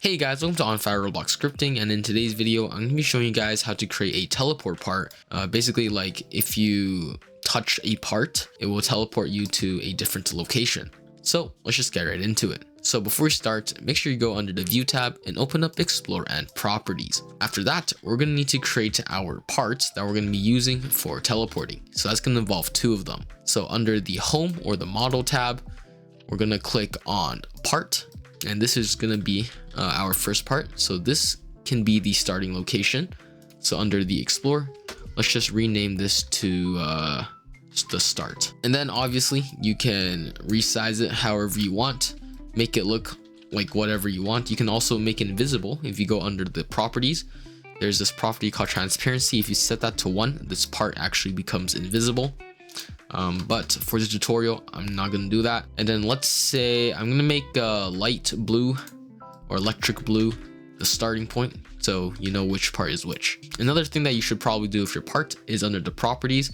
Hey guys, welcome to OnFireRobloxScripting, and in today's video, I'm going to be showing you guys how to create a teleport part. Basically, like if you touch a part, it will teleport you to a different location. So let's just get right into it. So before we start, make sure you go under the View tab and open up Explore and Properties. After that, we're going to need to create our parts that we're going to be using for teleporting. So that's going to involve two of them. So under the Home or the Model tab, we're going to click on Part. And this is going to be our first part. So this can be the starting location. So under the Explore, let's just rename this to the start. And then obviously you can resize it however you want, make it look like whatever you want. You can also make it invisible. If you go under the properties, there's this property called transparency. If you set that to 1, this part actually becomes invisible. But for the tutorial, I'm not going to do that. And then let's say I'm going to make light blue or electric blue the starting point, so you know which part is which. Another thing that you should probably do with your part is under the properties,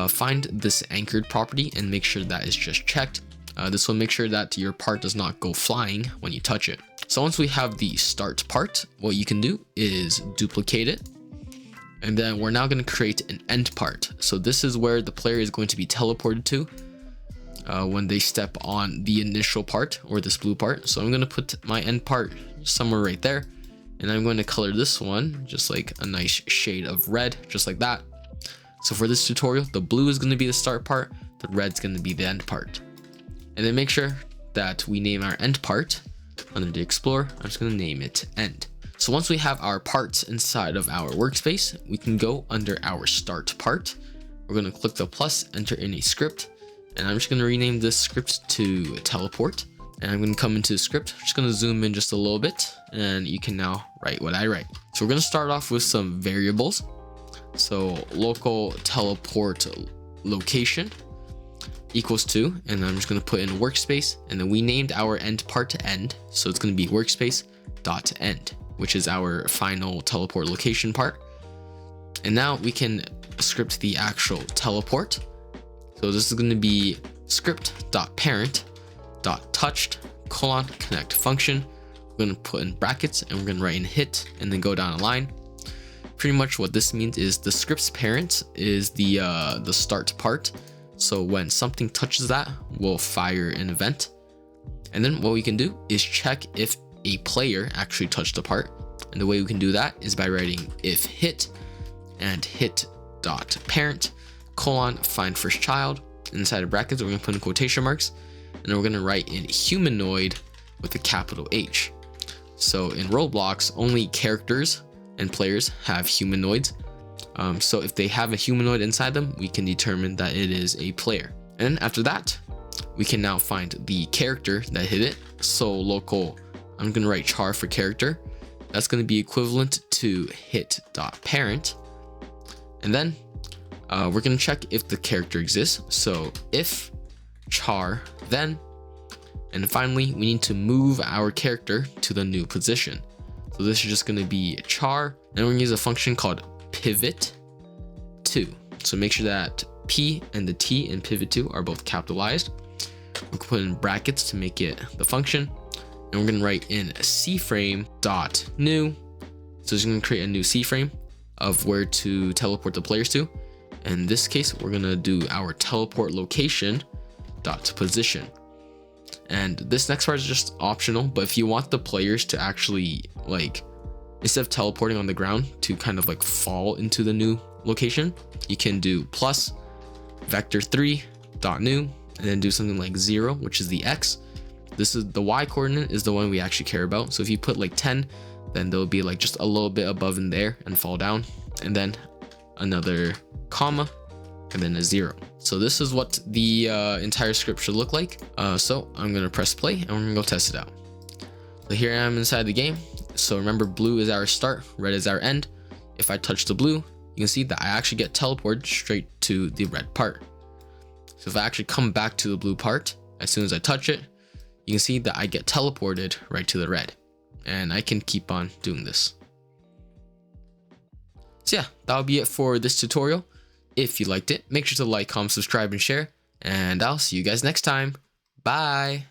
find this anchored property and make sure that is just checked. This will make sure that your part does not go flying when you touch it. So once we have the start part, what you can do is duplicate it. And then we're now going to create an end part. So this is where the player is going to be teleported to when they step on the initial part or this blue part. So I'm going to put my end part somewhere right there. And I'm going to color this one just like a nice shade of red, just like that. So for this tutorial, the blue is going to be the start part, the red's going to be the end part. And then make sure that we name our end part under the Explore. I'm just going to name it End. So once we have our parts inside of our workspace, we can go under our start part. We're going to click the plus, enter in a script, and I'm just going to rename this script to teleport. And I'm going to come into the script, just going to zoom in just a little bit, and you can now write what I write. So we're going to start off with some variables. So local teleport location equals to, and I'm just going to put in workspace, and then we named our end part to end. So it's going to be workspace dot end, which is our final teleport location part. And now we can script the actual teleport. So this is going to be script.parent.touched::connect function. We're going to put in brackets and we're going to write in hit and then go down a line. Pretty much what this means is the script's parent is the start part. So when something touches that, we'll fire an event. And then what we can do is check if a player actually touched the part, and the way we can do that is by writing if hit and hit.parent::find first child. Inside of brackets, we're going to put in quotation marks, and then we're going to write in humanoid with a capital H. So in Roblox, only characters and players have humanoids. So if they have a humanoid inside them, we can determine that it is a player. And after that, we can now find the character that hit it. So local, I'm going to write char for character. That's going to be equivalent to hit.parent. And then we're going to check if the character exists. So if char then, and finally we need to move our character to the new position. So this is just going to be char, and we're going to use a function called pivot to. So make sure that P and the T in pivot to are both capitalized. We'll put in brackets to make it the function. And we're going to write in cframe.new. So it's going to create a new C-frame of where to teleport the players to. In this case, we're going to do our teleport location dot position. And this next part is just optional, but if you want the players to actually, like, instead of teleporting on the ground, to kind of like fall into the new location, you can do plus vector3.new and then do something like 0, which is the X. This is the Y coordinate is the one we actually care about. So if you put like 10, then they'll be like just a little bit above in there and fall down, and then another comma and then a 0. So this is what the entire script should look like. So I'm going to press play and we're going to go test it out. So here I am inside the game. So remember, blue is our start, red is our end. If I touch the blue, you can see that I actually get teleported straight to the red part. So if I actually come back to the blue part, as soon as I touch it, you can see that I get teleported right to the red, and I can keep on doing this. So yeah, that'll be it for this tutorial. If you liked it, make sure to like, comment, subscribe, and share, and I'll see you guys next time. Bye.